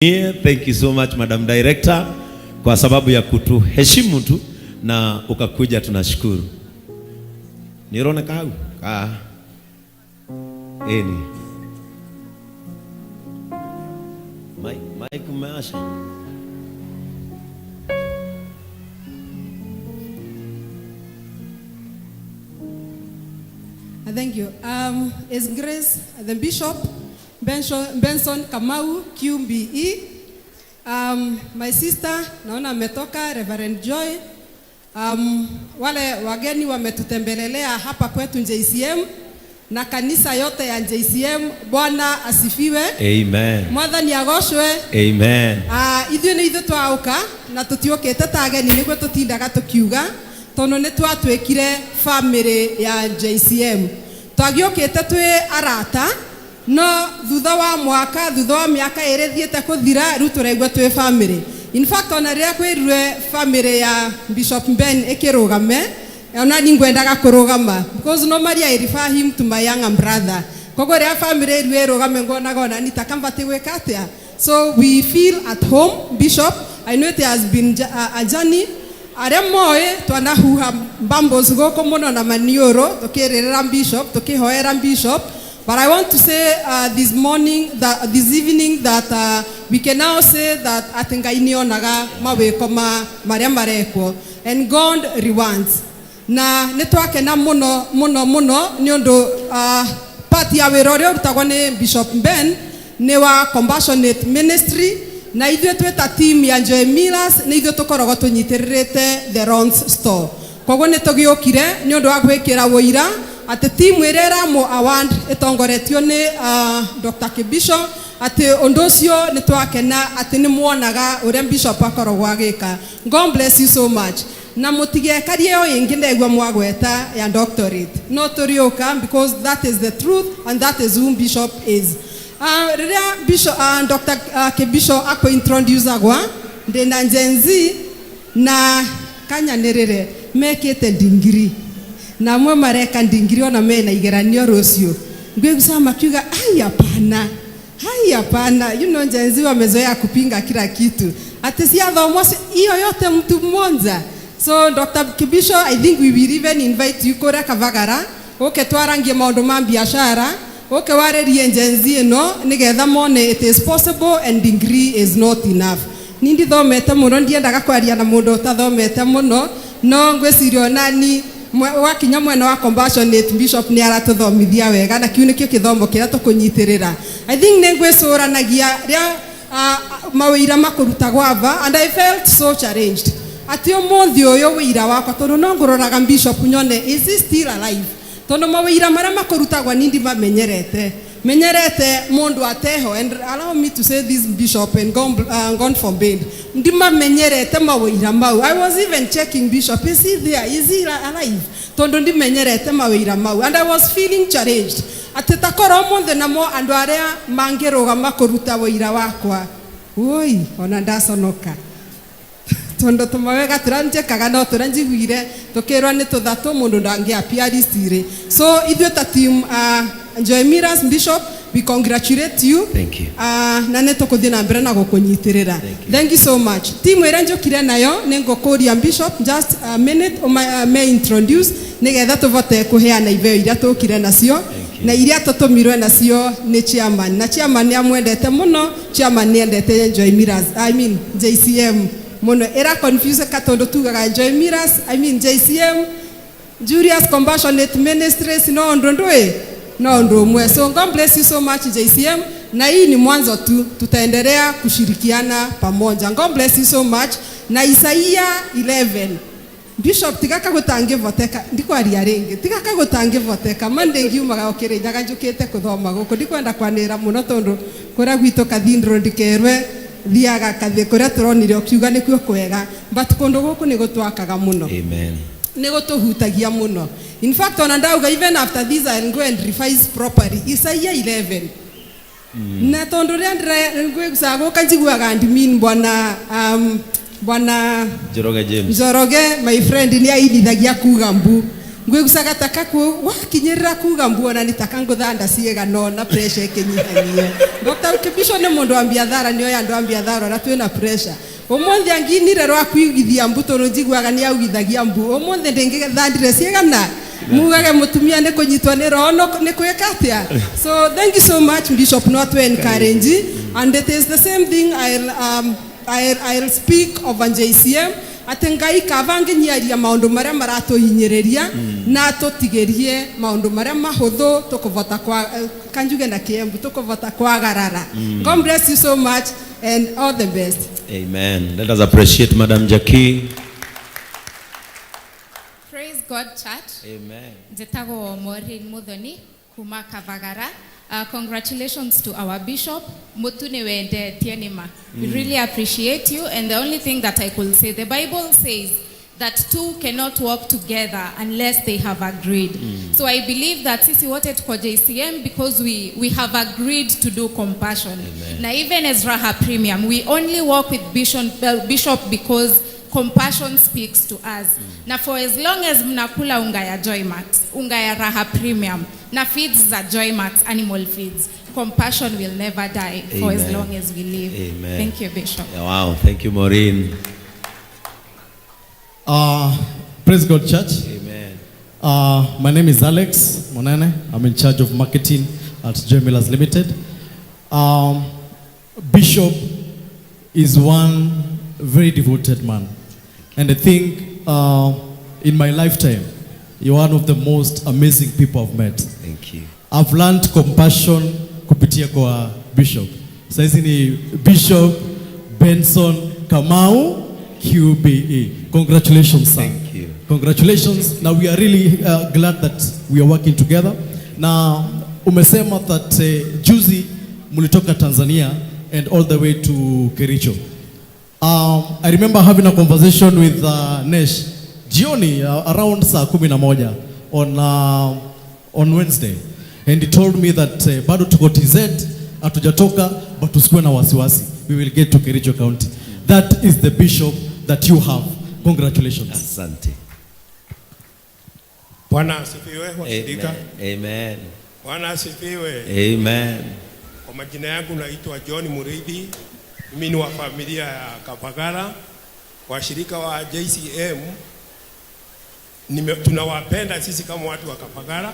Thank you so much Madam Director kwa sababu ya kutuheshimu tu na ukakuja, tunashukuru. Nirone kau eni Mike umeasha. Thank you. His Grace the Bishop Benson Kamau QBE, my sister naona ametoka, Reverend Joy, wale wageni wametutembelelea hapa kwetu JCM na kanisa yote ya JCM. Bwana asifiwe. Amen. Mwathani agoshwe. Amen. Ithuĩ nĩ ithuĩ twauka na tũtiũkĩte ta ageni nĩguo tũtindaga tũkiuga, tondũ nĩ twatuĩkire family ya JCM. Twagiũkĩte twĩ arata, no thutha wa mwaka, thutha wa miaka ĩrĩ thiĩte kũthira, rĩu tũraigua twĩ family. In fact, ona rĩrĩa kwĩrire family ya Bishop Ben ĩkĩrũgame, ona ni ngwendaga kũrũgama, because normally I refer him to my younger brother. Koguo rĩrĩa family ĩrĩa ĩrũgame ngonaga nitakamvati gwĩka atĩa. So we feel at home, Bishop. I know it has been a journey. Arĩa moĩ twanahuha bambos gũkũ mũno na maniũrũ tũkĩrĩrĩra Bishop, tũkĩhoera Bishop. But I want to say this evening that we can now say that atengai nionaga mawĩko marĩa marekwo, and God rewards. Na nĩtwakena mũno nĩ ũndũ part ya wĩra ũrĩa ũrutagwo nĩ Bishop Ben nĩ wa compassionate ministry, na ithuĩ twĩta team ya Joy Millers nĩ ithuĩ tũkoragwo tũnyitĩrĩrĩte the Ron's store. Koguo nĩtũgĩũkire nĩ ũndũ wa gwĩkĩra wũira atĩ timu ĩrĩa ĩramũ award ĩtongoretio nĩ Dr. Kibisho, atĩ ũndũ ũcio nĩtwakena atĩ nĩmuonaga ũrĩa Bishop akoragwo agĩka. God bless you so much. Na mũtigekarie yo ĩngĩ ndegwa mwagweta ya doctorate. No tũrĩũka because that is the truth and that is who Bishop is. Rĩrĩa Bishop Dr. Kibisho ako introduce agwa ndĩna Gen Z na kanyanĩrĩre mekĩte ndingiri na mwe mareka ndingiri ona mena igeranio rũciũ. Ngwĩgusa makiuga hai hapana, you know Gen Z wamezoea kupinga kila kitu, ati siathomo hiyo yote mtu mmoja. So Dr. Kibisho, I think we will even invite you kũrĩa Kavagara twarangie maũndũ ma biashara, warerie Gen Z ĩno nĩgetha mone it is possible and degree is not enough. Nindi thomete mũno, ndiendaga kwaria na mũndũ ũtathomete mũno, no ngwĩciria nani wakinya mwena wa compassionate Bishop nĩ aratũthomithia wega, na kiu nĩkĩo kĩthomo kĩrĩa tũkũnyitĩrĩra. I think nĩngwĩcũranagia rĩa mawĩira makũrutagwo ava, and I felt so challenged atĩ ũmũthĩ ũyũ wĩira wakwa, tondũ no ngũroraga Bishop nyone is he still alive, tondũ mawĩira marĩa makũrutagwo nindi menyerete mundu ateho. And allow me to say this, Bishop, and God forbid, ndima menyerete mawĩira mau. I was even checking Bishop, is he there, is he alive, tondu ndi menyerete mawĩira mau, and I was feeling challenged ati takora mũndũ namo andu arĩa mangĩrũgama kũruta wĩira wakwa. Oi, ona ndaconoka tondu tumawega turanjekaga no turanjiguire tukirwa ni tuthatũ mundu ndangĩapia listire. So ithuĩ ta team Joy Millers, Bishop, we congratulate you. Thank you. Na nĩtũkũthiĩ na mbere na gũkũnyitĩrĩra. Thank you so much. Team ĩrĩa njũkire nayo nĩngũkũria Bishop just a minute may introduce nĩgetha tũvote kũheana iveo iria tũkire nacio na iria tũtũmirwe nacio nĩ chairman. Na chairman nĩ amwendete mũno, chairman nĩ endete Joy Millers, I mean JCM mũno. Era confuse katondu tugaga Joy Millers, I mean JCM, Julius Compassionate Ministries, no ndondwe no ndomwe. So God bless you so much JCM, na hii ni mwanzo tu, tutaendelea kushirikiana pamoja. God bless you so much. Na Isaia 11, Bishop tigaka gutange voteka ndikwaria ringi, tigaka gutange voteka mande ngiumaga okire nyaga njukite kuthoma guko ndikwenda kwanira muno tondu kuria gwito kathindro ndikerwe thiaga kathi kuria turonire okiuga nikuo kwega, but kundu guku ni gutwakaga muno. Amen. Ni gutuhutagia muno. In fact, on andauga even after this I'll go and revise properly Isaiah 11. Na tondu ngwĩgusa gũka njiguaga admin bwana Njoroge James, Njoroge my friend, ni aidithagia kuga mbu ngwigusaga taka ku wakinyirira kuga mbuona nitaka nguthanda ciega no na pressure ikinyihanyia Dr. Kibisho ne mundu ambia thara nio ya ndu ambia thara na twina pressure umuthi anginire rwa kwigithia mbuto njiguaga ni augithagia mbu umuthi ndingithandire ciega na mugage mutumia ne kunyitwa ni rono ne kwekatia. So thank you so much Bishop, not to encourage, and it is the same thing I'll speak of JCM atengai kavange nyaria maundu maria marato hinyereria na totigerie maundu maria mahuthu tukuvota kwa kanjuge na kiembu tukuvota kwa garara. God bless you so much and all the best. Amen. Let us appreciate Madam Jackie. Praise God, church. Amen. Jetago Maureen Muthoni kuma Kavagara. Congratulations to our bishop, Mutune Wende Tienima. We really appreciate you, and the only thing that I could say, the Bible says that two cannot walk together unless they have agreed. So I believe that sisi wote tuko JCM because we have agreed to do compassion. Now even as Raha Premium, we only work with Bishop because compassion speaks to us. Na for as long as mnakula unga ya Joymax, unga ya Raha Premium, na feeds za Joymax animal feeds, compassion will never die. Amen. For as long as we live. Amen. Thank you, Bishop. Wow, thank you, Maureen. Praise God, church. Amen. My name is Alex Monene. I'm in charge of marketing at Joy Millers Limited. Bishop is one very devoted man. And I think in my lifetime, you're one of the most amazing people I've met. Thank you. I've learned compassion kupitia kwa Bishop. Saizi ni Bishop Benson Kamau QBE. Congratulations, sir. Thank you. Congratulations. Now we are really glad that we are working together. Now umesema that juzi mulitoka Tanzania and all the way to Kericho. I remember having a conversation with Nesh jioni around saa 11 on Wednesday, and he told me that bado tuko TZ hatujatoka, but tusikue na wasiwasi, we will get to Kericho County. That is the bishop that you have. Congratulations. Asante. Bwana asifiwe washirika. Amen. Bwana asifiwe. Amen. Kwa majina yangu naitwa John Muridi. Mimi ni wa familia ya Kavagara. Washirika wa JCM tunawapenda sisi kama watu wa Kavagara.